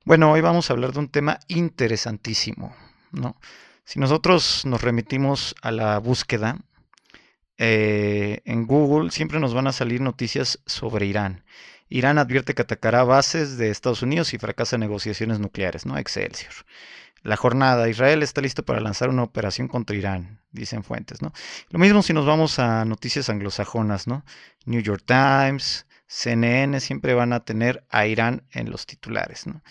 Bueno, hoy vamos a hablar de un tema interesantísimo, ¿no? Si nosotros nos remitimos a la búsqueda, en Google siempre nos van a salir noticias sobre Irán. Irán advierte que atacará bases de Estados Unidos y fracasa en negociaciones nucleares, ¿no? Excelsior. La jornada, Israel está listo para lanzar una operación contra Irán, dicen fuentes, ¿no? Lo mismo si nos vamos a noticias anglosajonas, ¿no? New York Times, CNN siempre van a tener a Irán en los titulares, ¿no?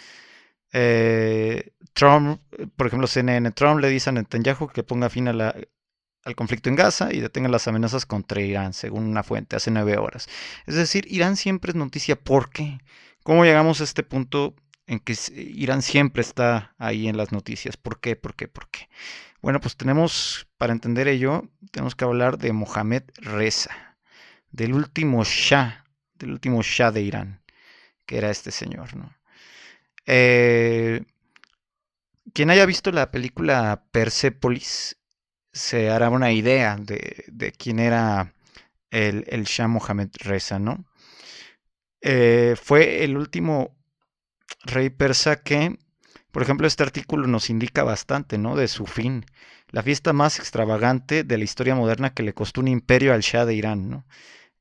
Trump, por ejemplo, CNN, Trump le dice a Netanyahu que ponga fin al conflicto en Gaza y detenga las amenazas contra Irán, según una fuente, hace 9 horas. Es decir, Irán siempre es noticia. ¿Por qué? ¿Cómo llegamos a este punto en que Irán siempre está ahí en las noticias? ¿Por qué? ¿Por qué? ¿Por qué? Bueno, pues tenemos, para entender ello, tenemos que hablar de Mohammad Reza, del último Shah de Irán, que era este señor, ¿no? Eh, Quien haya visto la película Persepolis se hará una idea de quién era el Shah Mohammad Reza, ¿no? Fue el último rey persa que, por ejemplo, este artículo nos indica bastante, ¿no? De su fin. La fiesta más extravagante de la historia moderna que le costó un imperio al Shah de Irán, ¿no?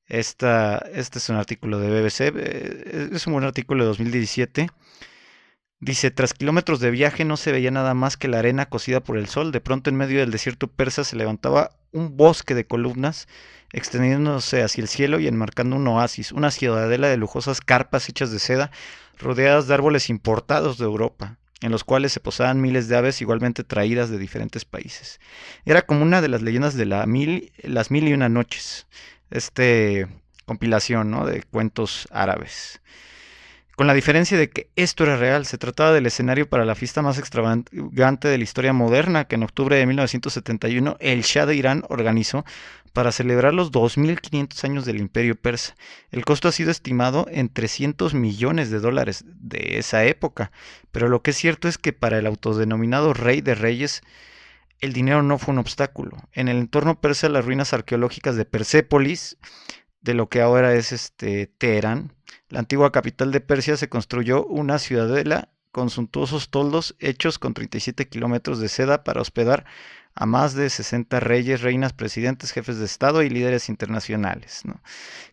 Este es un artículo de BBC, es un buen artículo de 2017. Dice, tras kilómetros de viaje no se veía nada más que la arena cocida por el sol. De pronto en medio del desierto persa se levantaba un bosque de columnas, extendiéndose hacia el cielo y enmarcando un oasis, una ciudadela de lujosas carpas hechas de seda, rodeadas de árboles importados de Europa, en los cuales se posaban miles de aves igualmente traídas de diferentes países. Era como una de las leyendas de las mil y una noches, este compilación, ¿no? De cuentos árabes. Con la diferencia de que esto era real, se trataba del escenario para la fiesta más extravagante de la historia moderna que en octubre de 1971 el Shah de Irán organizó para celebrar los 2500 años del Imperio Persa. El costo ha sido estimado en 300 millones de dólares de esa época, pero lo que es cierto es que para el autodenominado Rey de Reyes, el dinero no fue un obstáculo. En el entorno persa, las ruinas arqueológicas de Persépolis, de lo que ahora es Teherán, la antigua capital de Persia, se construyó una ciudadela con suntuosos toldos hechos con 37 kilómetros de seda para hospedar a más de 60 reyes, reinas, presidentes, jefes de Estado y líderes internacionales, ¿no?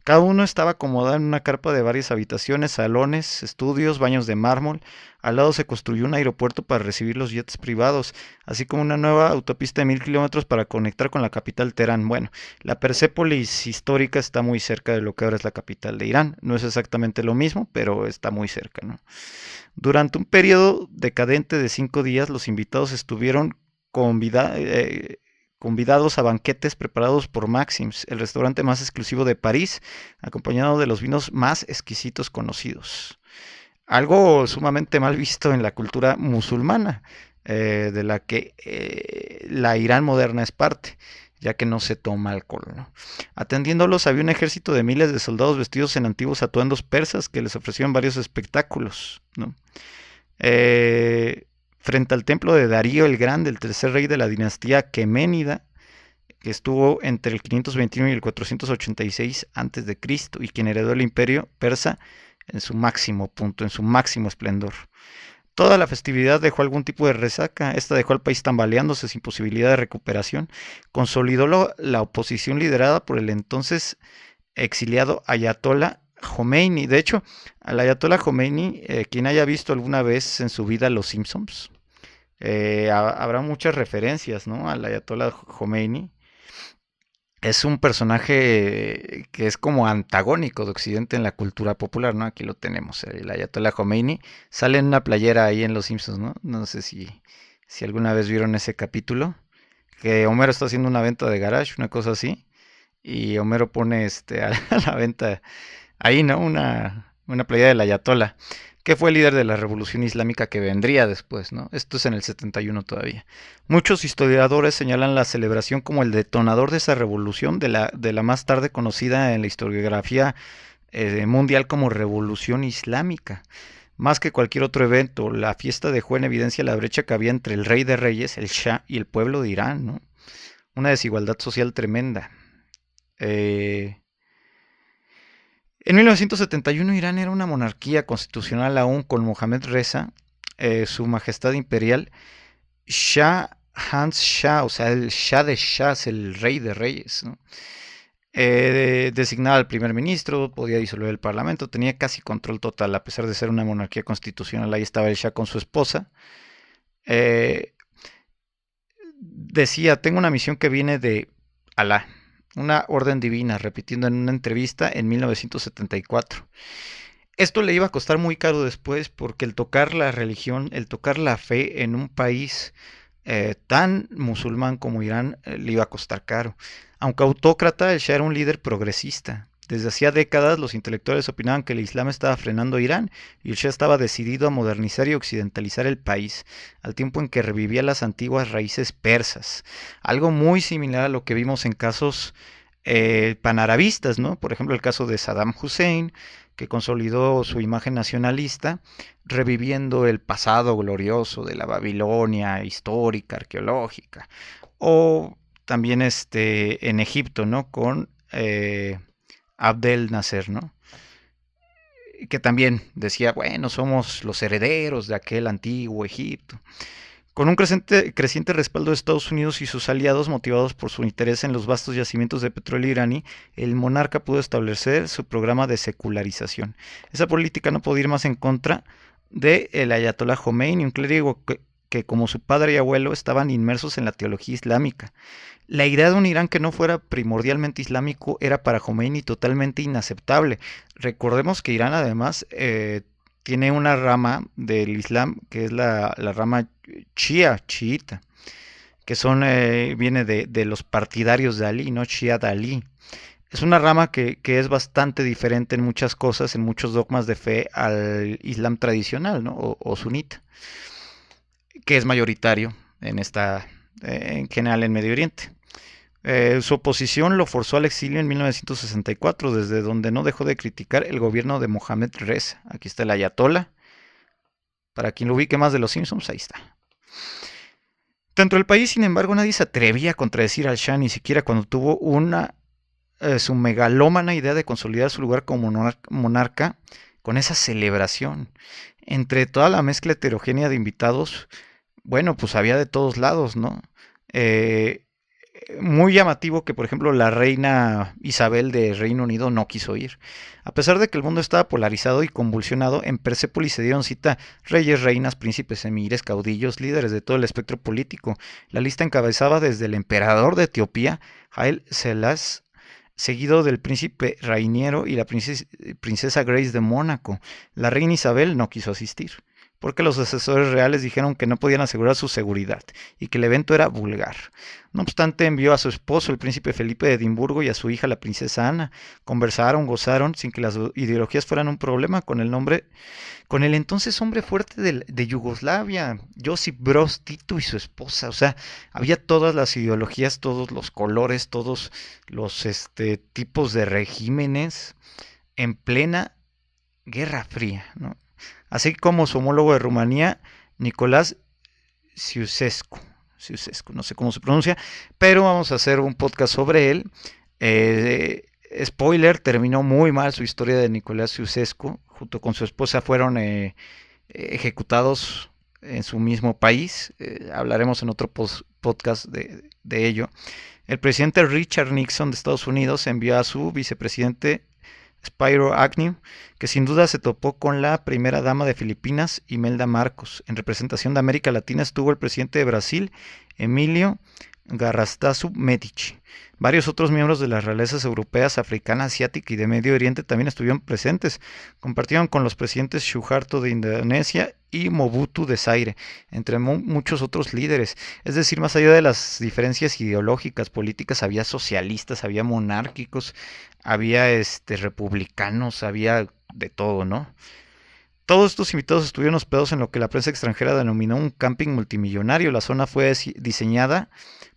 Cada uno estaba acomodado en una carpa de varias habitaciones, salones, estudios, baños de mármol. Al lado se construyó un aeropuerto para recibir los jets privados, así como una nueva autopista de 1000 kilómetros para conectar con la capital Teherán. Bueno, la Persépolis histórica está muy cerca de lo que ahora es la capital de Irán. No es exactamente lo mismo, pero está muy cerca, ¿no? Durante un periodo decadente de 5 días, los invitados estuvieron convida convidados a banquetes preparados por Maxims, el restaurante más exclusivo de París, acompañado de los vinos más exquisitos conocidos. Algo sumamente mal visto en la cultura musulmana, de la que la Irán moderna es parte, ya que no se toma alcohol, ¿no? Atendiéndolos había un ejército de miles de soldados vestidos en antiguos atuendos persas que les ofrecían varios espectáculos, ¿no? Frente al templo de Darío el Grande, el tercer rey de la dinastía Queménida, que estuvo entre el 521 y el 486 a.C. y quien heredó el imperio persa en su máximo punto, en su máximo esplendor. Toda la festividad dejó algún tipo de resaca. Esta dejó al país tambaleándose sin posibilidad de recuperación. Consolidó la oposición liderada por el entonces exiliado Ayatollah Khomeini. De hecho, al Ayatollah Khomeini, quien haya visto alguna vez en su vida Los Simpsons, habrá muchas referencias, ¿no? Al Ayatollah Khomeini. Es un personaje que es como antagónico de Occidente en la cultura popular, ¿no? Aquí lo tenemos, el Ayatollah Khomeini. Sale en una playera ahí en Los Simpsons, ¿no? No sé si alguna vez vieron ese capítulo, que Homero está haciendo una venta de garage, una cosa así, y Homero pone a la venta ahí, ¿no? Una playera del Ayatollah, que fue el líder de la revolución islámica que vendría después, ¿no? Esto es en el 71 todavía. Muchos historiadores señalan la celebración como el detonador de esa revolución, de la más tarde conocida en la historiografía mundial como revolución islámica. Más que cualquier otro evento, la fiesta dejó en evidencia la brecha que había entre el rey de reyes, el Shah, y el pueblo de Irán, ¿no? Una desigualdad social tremenda. Eh, En 1971 Irán era una monarquía constitucional aún con Mohammad Reza. su majestad imperial Shah Hans Shah, o sea, el Shah de Shahs, el rey de reyes, ¿no? Designaba al primer ministro, podía disolver el parlamento, tenía casi control total, a pesar de ser una monarquía constitucional. Ahí estaba el Shah con su esposa. Eh, Decía, tengo una misión que viene de Alá, una orden divina, repitiendo en una entrevista en 1974. Esto le iba a costar muy caro después porque el tocar la religión, el tocar la fe en un país tan musulmán como Irán le iba a costar caro. Aunque autócrata, el Shah era un líder progresista. Desde hacía décadas los intelectuales opinaban que el Islam estaba frenando a Irán y el Shah estaba decidido a modernizar y occidentalizar el país, al tiempo en que revivía las antiguas raíces persas. Algo muy similar a lo que vimos en casos panarabistas, ¿no? Por ejemplo, el caso de Saddam Hussein, que consolidó su imagen nacionalista, reviviendo el pasado glorioso de la Babilonia histórica, arqueológica, o también en Egipto, ¿no? Con Abdel Nasser, ¿no? Que también decía, bueno, somos los herederos de aquel antiguo Egipto. Con un creciente respaldo de Estados Unidos y sus aliados, motivados por su interés en los vastos yacimientos de petróleo iraní, el monarca pudo establecer su programa de secularización. Esa política no podía ir más en contra del Ayatollah Khomeini, un clérigo que, como su padre y abuelo, estaban inmersos en la teología islámica. La idea de un Irán que no fuera primordialmente islámico era para Khomeini totalmente inaceptable. Recordemos que Irán además tiene una rama del Islam que es la rama chiita, que viene de los partidarios de Ali, ¿no? Shia de Ali. Es una rama que es bastante diferente en muchas cosas, en muchos dogmas de fe al Islam tradicional, ¿no? O sunita, que es mayoritario en general en Medio Oriente. Su oposición lo forzó al exilio en 1964, desde donde no dejó de criticar el gobierno de Mohammad Reza. Aquí está el ayatollah. Para quien lo ubique más de los Simpsons, ahí está. Dentro del país, sin embargo, nadie se atrevía a contradecir al Shah, ni siquiera cuando tuvo su megalómana idea de consolidar su lugar como monarca con esa celebración. Entre toda la mezcla heterogénea de invitados, bueno, pues había de todos lados, ¿no? Muy llamativo que, por ejemplo, la reina Isabel de Reino Unido no quiso ir. A pesar de que el mundo estaba polarizado y convulsionado, en Persépolis se dieron cita reyes, reinas, príncipes, emires, caudillos, líderes de todo el espectro político. La lista encabezaba desde el emperador de Etiopía, Haile Selassie, seguido del príncipe Rainiero y la princesa Grace de Mónaco. La reina Isabel no quiso asistir, porque los asesores reales dijeron que no podían asegurar su seguridad y que el evento era vulgar. No obstante, envió a su esposo, el príncipe Felipe de Edimburgo, y a su hija, la princesa Ana. Conversaron, gozaron, sin que las ideologías fueran un problema, con el entonces hombre fuerte de Yugoslavia, Josip Broz Tito, y su esposa. O sea, había todas las ideologías, todos los colores, todos los tipos de regímenes en plena Guerra Fría, ¿no? Así como su homólogo de Rumanía, Nicolás Ceausescu. No sé cómo se pronuncia, pero vamos a hacer un podcast sobre él. Spoiler, terminó muy mal su historia de Nicolás Ceausescu. Junto con su esposa fueron ejecutados en su mismo país. Hablaremos en otro podcast de ello. El presidente Richard Nixon de Estados Unidos envió a su vicepresidente Spiro Agnew, que sin duda se topó con la primera dama de Filipinas, Imelda Marcos. En representación de América Latina estuvo el presidente de Brasil, Emilio Garrastazu Medici. Varios otros miembros de las realezas europeas, africana, asiática y de Medio Oriente también estuvieron presentes. Compartieron con los presidentes Suharto de Indonesia y Mobutu de Zaire, entre muchos otros líderes. Es decir, más allá de las diferencias ideológicas, políticas, había socialistas, había monárquicos, había republicanos, había de todo, ¿no? Todos estos invitados estuvieron hospedados en lo que la prensa extranjera denominó un camping multimillonario. La zona fue diseñada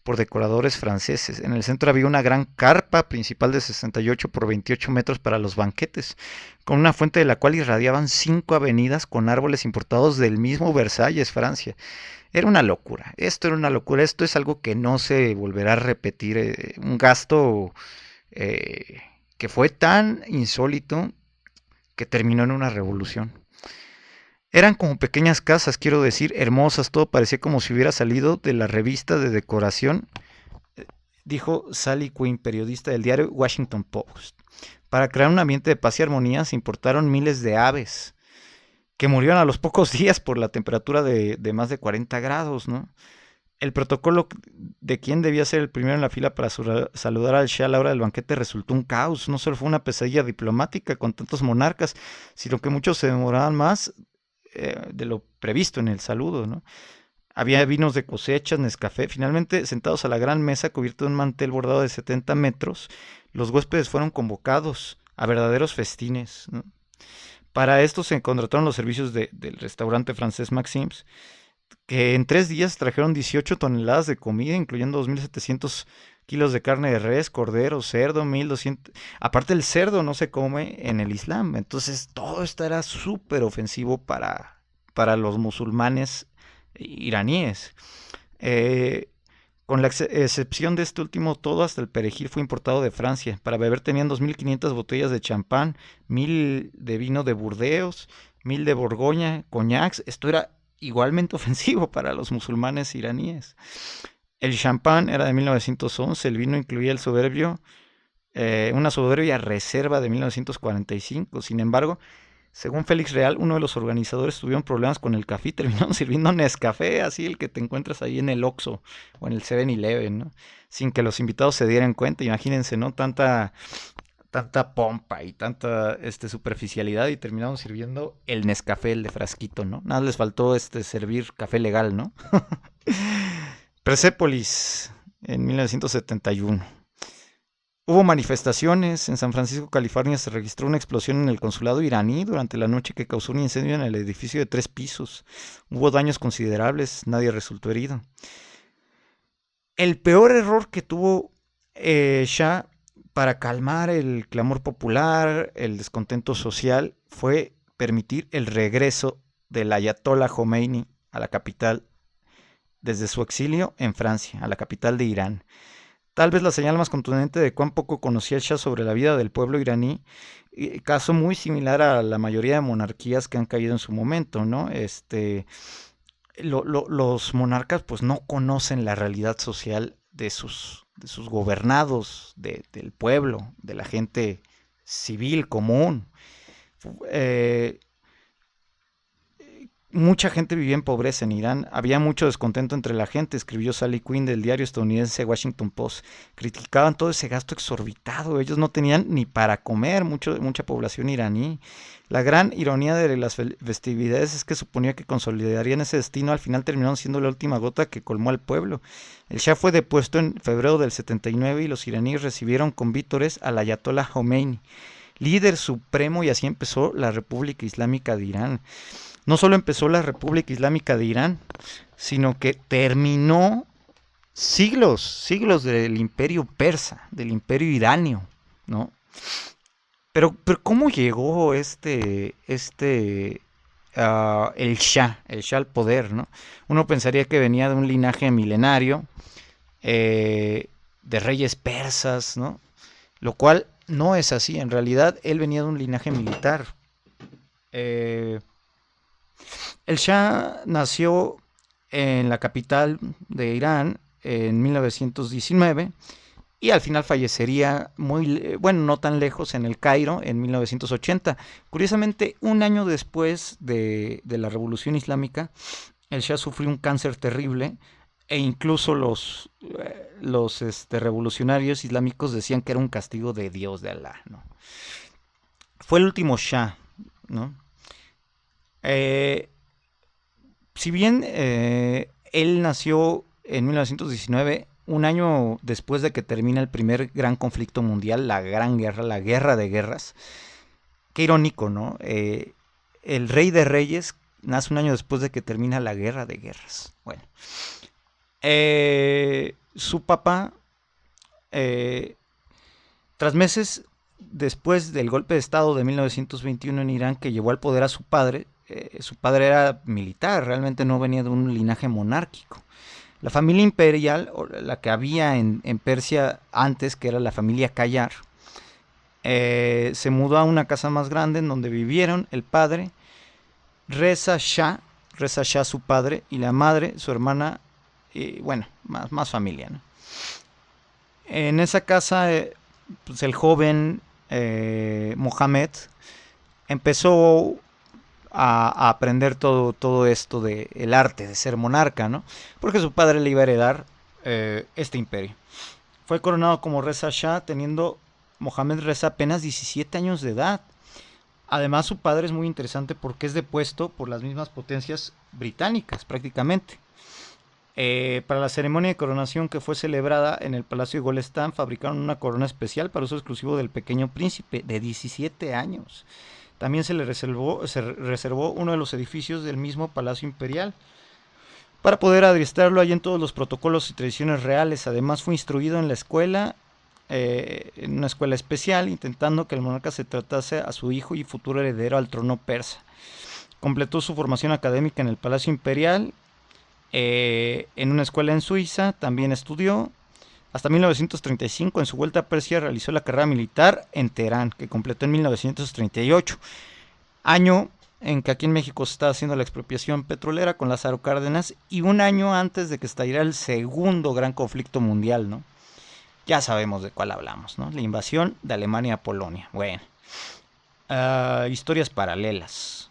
por decoradores franceses. En el centro había una gran carpa principal de 68 por 28 metros para los banquetes, con una fuente de la cual irradiaban 5 avenidas con árboles importados del mismo Versalles, Francia. Era una locura. Esto era una locura. Esto es algo que no se volverá a repetir. Un gasto que fue tan insólito que terminó en una revolución. Eran como pequeñas casas, quiero decir, hermosas, todo parecía como si hubiera salido de la revista de decoración, dijo Sally Quinn, periodista del diario Washington Post. Para crear un ambiente de paz y armonía se importaron miles de aves, que murieron a los pocos días por la temperatura de más de 40 grados, ¿no? El protocolo de quién debía ser el primero en la fila para saludar al Shah a la hora del banquete resultó un caos. No solo fue una pesadilla diplomática con tantos monarcas, sino que muchos se demoraban más de lo previsto en el saludo, ¿no? Había vinos de cosechas, Nescafé. Finalmente, sentados a la gran mesa cubierta de un mantel bordado de 70 metros, los huéspedes fueron convocados a verdaderos festines, ¿no? Para esto se contrataron los servicios del restaurante francés Maxims, que en 3 días trajeron 18 toneladas de comida, incluyendo 2.700 kilos de carne de res, cordero, cerdo, 1.200. Aparte, el cerdo no se come en el Islam. Entonces, todo esto era súper ofensivo para los musulmanes iraníes. Eh, con la excepción de este último, todo hasta el perejil fue importado de Francia. Para beber tenían 2.500 botellas de champán, 1.000 de vino de Burdeos, 1.000 de Borgoña, coñacs. Esto era igualmente ofensivo para los musulmanes iraníes. El champán era de 1911, el vino incluía una soberbia reserva de 1945. Sin embargo, según Félix Real, uno de los organizadores tuvieron problemas con el café y terminaron sirviendo Nescafé, así el que te encuentras ahí en el Oxxo o en el 7-Eleven, ¿no? Sin que los invitados se dieran cuenta. Imagínense, ¿no? Tanta pompa y tanta superficialidad, y terminaron sirviendo el Nescafé, el de frasquito, ¿no? Nada les faltó servir café legal, ¿no? Persépolis, en 1971. Hubo manifestaciones. En San Francisco, California, se registró una explosión en el consulado iraní durante la noche que causó un incendio en el edificio de 3 pisos. Hubo daños considerables, nadie resultó herido. El peor error que tuvo Shah para calmar el clamor popular, el descontento social, fue permitir el regreso del Ayatollah Khomeini a la capital desde su exilio en Francia, a la capital de Irán. Tal vez la señal más contundente de cuán poco conocía el Shah sobre la vida del pueblo iraní, caso muy similar a la mayoría de monarquías que han caído en su momento, ¿no? Los monarcas pues no conocen la realidad social de sus gobernados, del pueblo, de la gente civil común. Mucha gente vivía en pobreza en Irán. Había mucho descontento entre la gente, escribió Sally Quinn del diario estadounidense Washington Post. Criticaban todo ese gasto exorbitado. Ellos no tenían ni para comer, mucha población iraní. La gran ironía de las festividades es que suponía que consolidarían ese destino. Al final terminaron siendo la última gota que colmó al pueblo. El Shah fue depuesto en febrero del 79 y los iraníes recibieron con vítores al Ayatollah Khomeini, líder supremo, y así empezó la República Islámica de Irán. No solo empezó la República Islámica de Irán, sino que terminó siglos del imperio persa, del imperio iranio, ¿no? Pero ¿cómo llegó el Shah al poder, ¿no? Uno pensaría que venía de un linaje milenario, de reyes persas, ¿no? Lo cual no es así. En realidad, él venía de un linaje militar. El Shah nació en la capital de Irán en 1919 y al final fallecería no tan lejos, en el Cairo, en 1980. Curiosamente, un año después de la Revolución Islámica, el Shah sufrió un cáncer terrible, e incluso los revolucionarios islámicos decían que era un castigo de Dios, de Alá, ¿no? Fue el último Shah, ¿no? Si bien él nació en 1919, un año después de que termina el primer gran conflicto mundial, la Gran Guerra, la Guerra de Guerras. Qué irónico, ¿no? El Rey de Reyes nace un año después de que termina la Guerra de Guerras. Bueno, su papá, tras meses después del golpe de estado de 1921 en Irán, que llevó al poder a su padre era militar, realmente no venía de un linaje monárquico. La familia imperial, o la que había en Persia antes, que era la familia Qajar, se mudó a una casa más grande en donde vivieron el padre, Reza Shah su padre, y la madre, su hermana, y bueno, más familia, ¿no? En esa casa, pues el joven Mohammed empezó a aprender todo esto de el arte de ser monarca, ¿no? Porque su padre le iba a heredar este imperio. Fue coronado como Reza Shah teniendo Mohammed Reza apenas 17 años de edad. Además, su padre es muy interesante porque es depuesto por las mismas potencias británicas, prácticamente. Para la ceremonia de coronación que fue celebrada en el Palacio de Golestán, fabricaron una corona especial para uso exclusivo del pequeño príncipe de 17 años. También se reservó uno de los edificios del mismo Palacio Imperial para poder adiestrarlo allí en todos los protocolos y tradiciones reales. Además, fue instruido en la escuela, en una escuela especial, intentando que el monarca se tratase a su hijo y futuro heredero al trono persa. Completó su formación académica en el Palacio Imperial, en una escuela en Suiza. También estudió hasta 1935. En su vuelta a Persia realizó la carrera militar en Teherán, que completó en 1938, año en que aquí en México se estaba haciendo la expropiación petrolera con Lázaro Cárdenas, y un año antes de que estallara el segundo gran conflicto mundial, ¿no? Ya sabemos de cuál hablamos, ¿no? La invasión de Alemania a Polonia. Bueno, historias paralelas.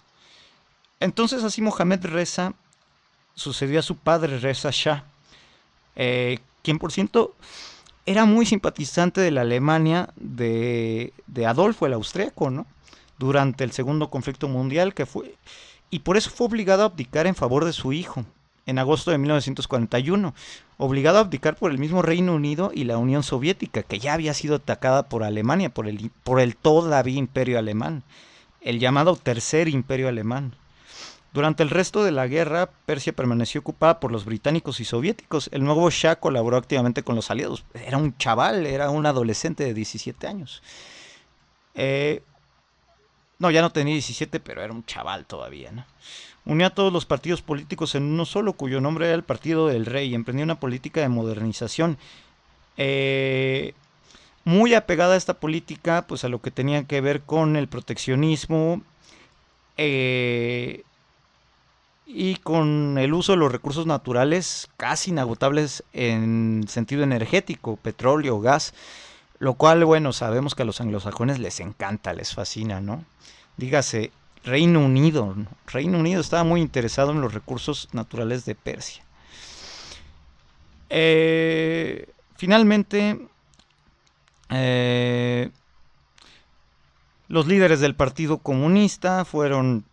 Entonces así Mohammed Reza sucedió a su padre Reza Shah, quien por cierto era muy simpatizante de la Alemania de Adolfo el Austríaco, ¿no? Durante el segundo conflicto mundial, y por eso fue obligado a abdicar en favor de su hijo en agosto de 1941, obligado a abdicar por el mismo Reino Unido y la Unión Soviética, que ya había sido atacada por Alemania, por el todavía imperio alemán, el llamado Tercer Imperio Alemán. Durante el resto de la guerra, Persia permaneció ocupada por los británicos y soviéticos. El nuevo Shah colaboró activamente con los aliados. Era un chaval, era un adolescente de 17 años. No, ya no tenía 17, pero era un chaval todavía, ¿no? Unió a todos los partidos políticos en uno solo, cuyo nombre era el Partido del Rey, y emprendió una política de modernización. Eh, Muy apegada a esta política, pues a lo que tenía que ver con el proteccionismo, eh, y con el uso de los recursos naturales casi inagotables en sentido energético, petróleo, gas, lo cual, bueno, sabemos que a los anglosajones les encanta, les fascina, ¿no? Dígase, Reino Unido, ¿no? Reino Unido estaba muy interesado en los recursos naturales de Persia. Finalmente, eh, los líderes del Partido Comunista fueron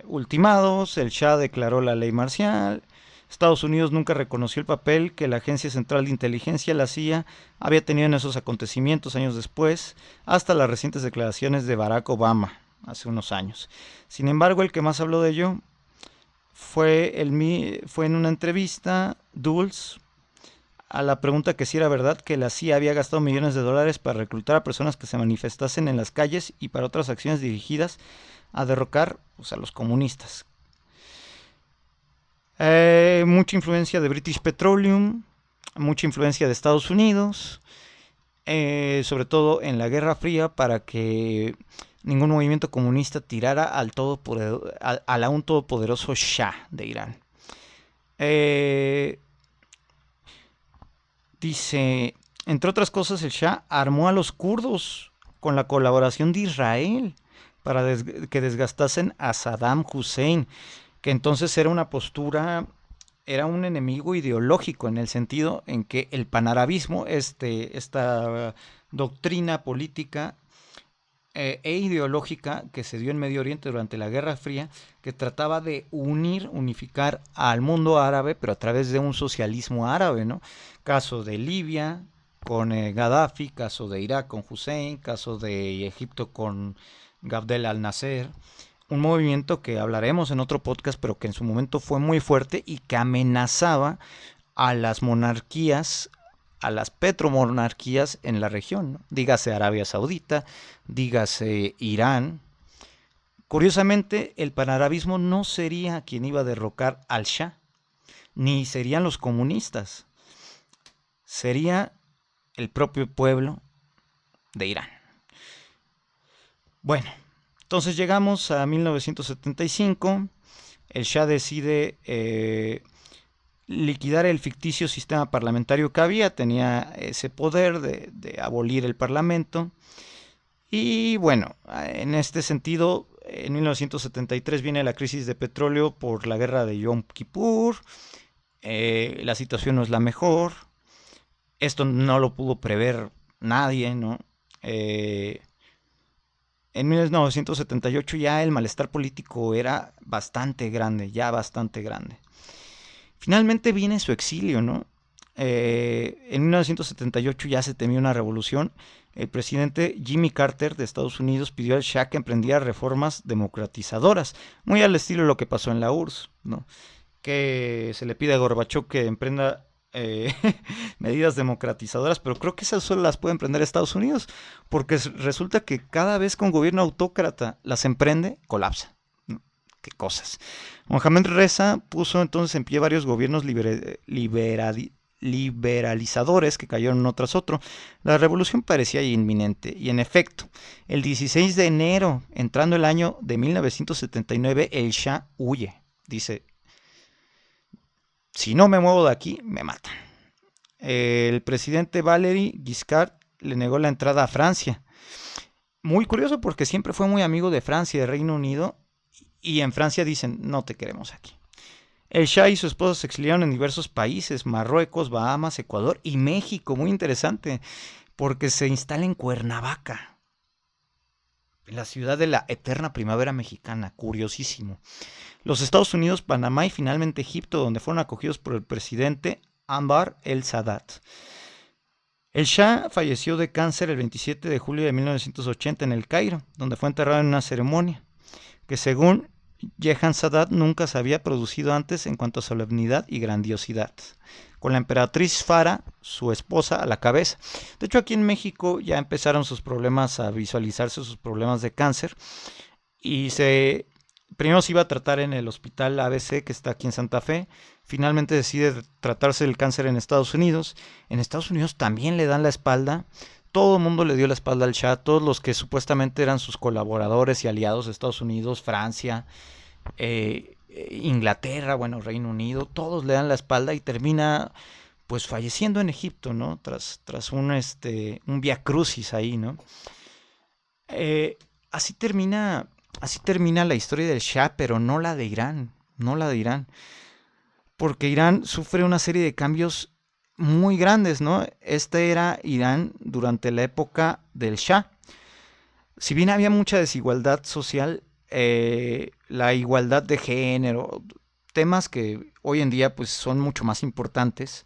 ultimados, el Shah declaró la ley marcial. Estados Unidos nunca reconoció el papel que la Agencia Central de Inteligencia, la CIA, había tenido en esos acontecimientos años después, hasta las recientes declaraciones de Barack Obama hace unos años. Sin embargo, el que más habló de ello fue en una entrevista, Dulles, a la pregunta que si era verdad que la CIA había gastado millones de dólares para reclutar a personas que se manifestasen en las calles y para otras acciones dirigidas a derrocar, pues, a los comunistas. Mucha influencia de British Petroleum, mucha influencia de Estados Unidos, sobre todo en la Guerra Fría, para que ningún movimiento comunista tirara al aún todopoderoso Shah de Irán. Dice, entre otras cosas, el Shah armó a los kurdos con la colaboración de Israel para que desgastasen a Saddam Hussein, que entonces era un enemigo ideológico, en el sentido en que el panarabismo, esta doctrina política e ideológica que se dio en Medio Oriente durante la Guerra Fría, que trataba de unificar al mundo árabe, pero a través de un socialismo árabe, ¿no? Caso de Libia con Gaddafi, caso de Irak con Hussein, caso de Egipto con Abdel al-Nasser. Un movimiento que hablaremos en otro podcast, pero que en su momento fue muy fuerte y que amenazaba a las monarquías, a las petromonarquías en la región, ¿no? Dígase Arabia Saudita, dígase Irán. Curiosamente, el panarabismo no sería quien iba a derrocar al Shah, ni serían los comunistas, sería el propio pueblo de Irán. Bueno, Entonces llegamos a 1975, el Shah decide liquidar el ficticio sistema parlamentario que había, tenía ese poder de abolir el parlamento. Y bueno, en este sentido, en 1973 viene la crisis de petróleo por la guerra de Yom Kippur, la situación no es la mejor, esto no lo pudo prever nadie, ¿no? En 1978 ya el malestar político era bastante grande, ya bastante grande. Finalmente viene su exilio, ¿no? En 1978 ya se temía una revolución. El presidente Jimmy Carter de Estados Unidos pidió al Shah que emprendiera reformas democratizadoras, muy al estilo de lo que pasó en la URSS, ¿no? Que se le pide a Gorbachov que emprenda medidas democratizadoras, pero creo que esas solo las puede emprender Estados Unidos, porque resulta que cada vez que un gobierno autócrata las emprende, colapsa. ¿No? Qué cosas. Mohamed Reza puso entonces en pie varios gobiernos liberalizadores que cayeron uno tras otro. La revolución parecía inminente y en efecto, el 16 de enero, entrando el año de 1979, el Shah huye. Dice, si no me muevo de aquí, me matan. El presidente Valéry Giscard le negó la entrada a Francia. Muy curioso porque siempre fue muy amigo de Francia y de Reino Unido, y en Francia dicen, no te queremos aquí. El Shah y su esposa se exiliaron en diversos países, Marruecos, Bahamas, Ecuador y México. Muy interesante, porque se instala en Cuernavaca, en la ciudad de la eterna primavera mexicana. Curiosísimo. Los Estados Unidos, Panamá y finalmente Egipto, donde fueron acogidos por el presidente Anwar el-Sadat. El Shah falleció de cáncer el 27 de julio de 1980 en El Cairo, donde fue enterrado en una ceremonia que, según Jehan Sadat, nunca se había producido antes en cuanto a solemnidad y grandiosidad, con la emperatriz Farah, su esposa, a la cabeza. De hecho, aquí en México ya empezaron sus problemas a visualizarse, sus problemas de cáncer, y primero se iba a tratar en el hospital ABC, que está aquí en Santa Fe. Finalmente decide tratarse el cáncer en Estados Unidos. En Estados Unidos también le dan la espalda. Todo el mundo le dio la espalda al Shah. Todos los que supuestamente eran sus colaboradores y aliados de Estados Unidos, Francia, Inglaterra, bueno, Reino Unido, todos le dan la espalda y termina pues falleciendo en Egipto, ¿no? Tras un vía crucis ahí, ¿no? Así termina la historia del Shah, pero no la de Irán, no la de Irán, porque Irán sufre una serie de cambios muy grandes, ¿no? Este era Irán durante la época del Shah. Si bien había mucha desigualdad social, la igualdad de género, temas que hoy en día pues son mucho más importantes,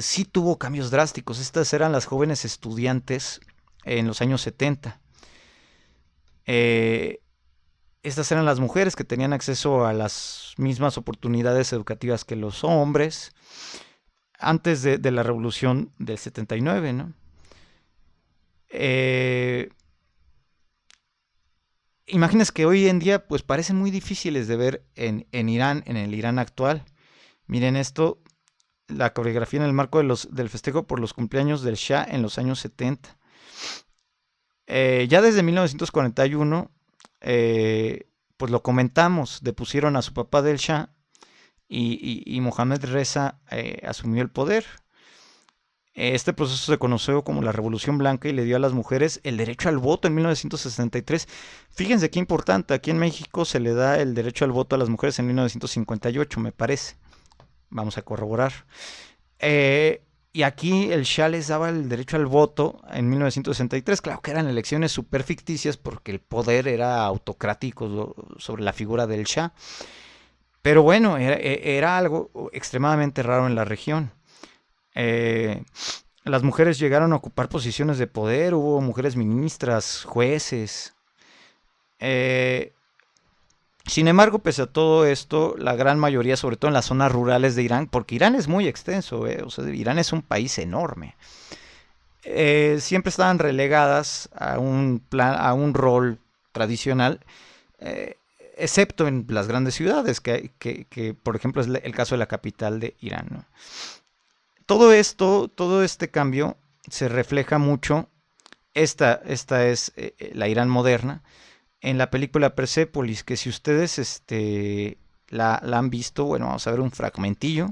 sí tuvo cambios drásticos. Estas eran las jóvenes estudiantes en los años 70. Estas eran las mujeres que tenían acceso a las mismas oportunidades educativas que los hombres antes de la revolución del 79, ¿no? Imágenes que hoy en día pues parecen muy difíciles de ver en Irán, en el Irán actual. Miren esto, la coreografía en el marco del festejo por los cumpleaños del Shah en los años 70. Ya desde 1941, pues lo comentamos, depusieron a su papá del Shah y Mohammad Reza asumió el poder. Este proceso se conoció como la Revolución Blanca y le dio a las mujeres el derecho al voto en 1963. Fíjense qué importante, aquí en México se le da el derecho al voto a las mujeres en 1958, me parece. Vamos a corroborar. Y aquí el Shah les daba el derecho al voto en 1963. Claro que eran elecciones súper ficticias porque el poder era autocrático sobre la figura del Shah. Pero bueno, era algo extremadamente raro en la región. Las mujeres llegaron a ocupar posiciones de poder, hubo mujeres ministras, jueces. Sin embargo, pese a todo esto, la gran mayoría, sobre todo en las zonas rurales de Irán, porque Irán es muy extenso, o sea, Irán es un país enorme, siempre estaban relegadas a un rol tradicional, excepto en las grandes ciudades, que por ejemplo es el caso de la capital de Irán, ¿no? Todo este cambio se refleja mucho Esta es la Irán moderna. En la película Persepolis, que si ustedes la han visto, bueno, vamos a ver un fragmentillo.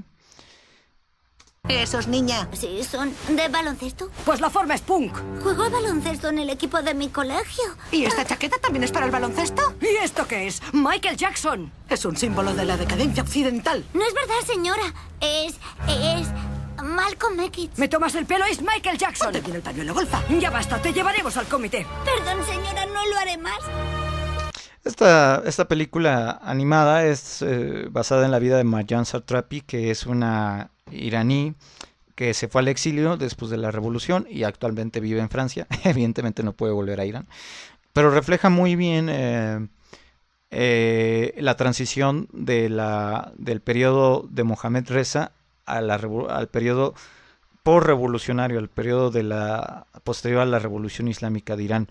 ¿Esos, niña? Sí, son de baloncesto. Pues la forma es punk. Juego al baloncesto en el equipo de mi colegio. ¿Y esta chaqueta también es para el baloncesto? ¿Y esto qué es? Michael Jackson. Es un símbolo de la decadencia occidental. No es verdad, señora. Es Malcolm X. ¿Me tomas el pelo? Es Michael Jackson. ¿Dónde tiene el pañuelo, golfa? Ya basta, te llevaremos al comité. Perdón, señora, no lo haré más. Esta película animada es basada en la vida de Marjane Satrapi, que es una iraní que se fue al exilio después de la revolución y actualmente vive en Francia. Evidentemente no puede volver a Irán, pero refleja muy bien la transición del periodo de Mohammad Reza al periodo postrevolucionario, al periodo posterior a la revolución islámica de Irán.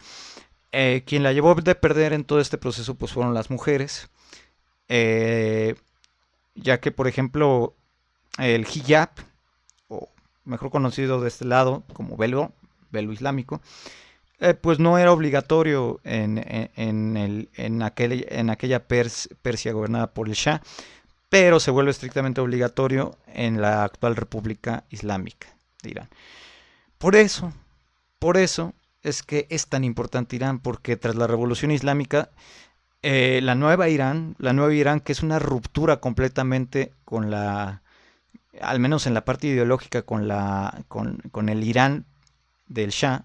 Quien la llevó de perder en todo este proceso pues fueron las mujeres, ya que por ejemplo el hijab, o mejor conocido de este lado como velo islámico, pues no era obligatorio en aquella Persia gobernada por el Shah, pero se vuelve estrictamente obligatorio en la actual República Islámica de Irán. Por eso es que es tan importante Irán, porque tras la Revolución Islámica, la nueva Irán, que es una ruptura completamente con al menos en la parte ideológica, con el Irán del Shah,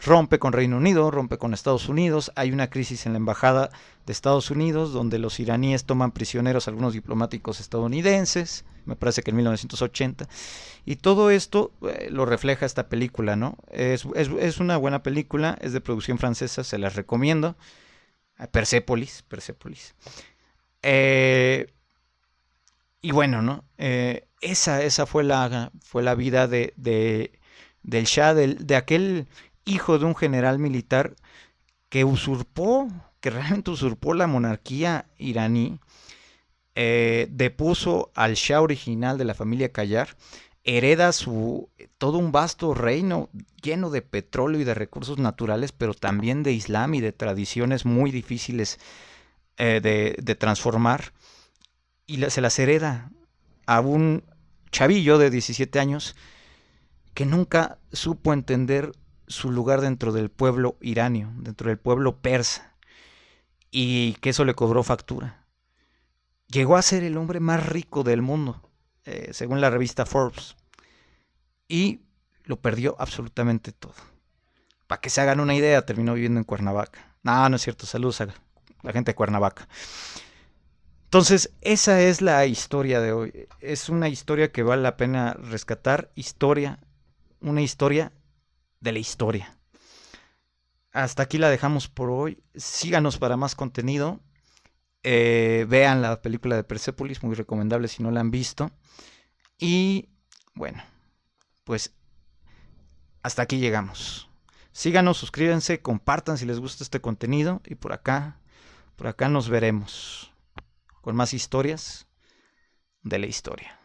rompe con Reino Unido, rompe con Estados Unidos. Hay una crisis en la embajada de Estados Unidos, donde los iraníes toman prisioneros a algunos diplomáticos estadounidenses, me parece que en 1980, y todo esto lo refleja esta película, ¿no? Es una buena película, es de producción francesa, se las recomiendo. Persepolis. Y bueno, ¿no? Esa fue la vida del Shah, de aquel hijo de un general militar que realmente usurpó la monarquía iraní, depuso al Shah original de la familia Qajar, hereda todo un vasto reino lleno de petróleo y de recursos naturales, pero también de Islam y de tradiciones muy difíciles de transformar, y se las hereda a un chavillo de 17 años que nunca supo entender su lugar dentro del pueblo iranio, dentro del pueblo persa, y que eso le cobró factura. Llegó a ser el hombre más rico del mundo, según la revista Forbes, y lo perdió absolutamente todo. Para que se hagan una idea, terminó viviendo en Cuernavaca. No es cierto, saludos a la gente de Cuernavaca. Entonces, esa es la historia de hoy. Es una historia que vale la pena rescatar. Una historia de la historia. Hasta aquí la dejamos por hoy. Síganos para más contenido. Vean la película de Persepolis, muy recomendable si no la han visto. Y bueno, pues hasta aquí llegamos. Síganos, suscríbanse, compartan si les gusta este contenido. Y por acá nos veremos con más historias de la historia.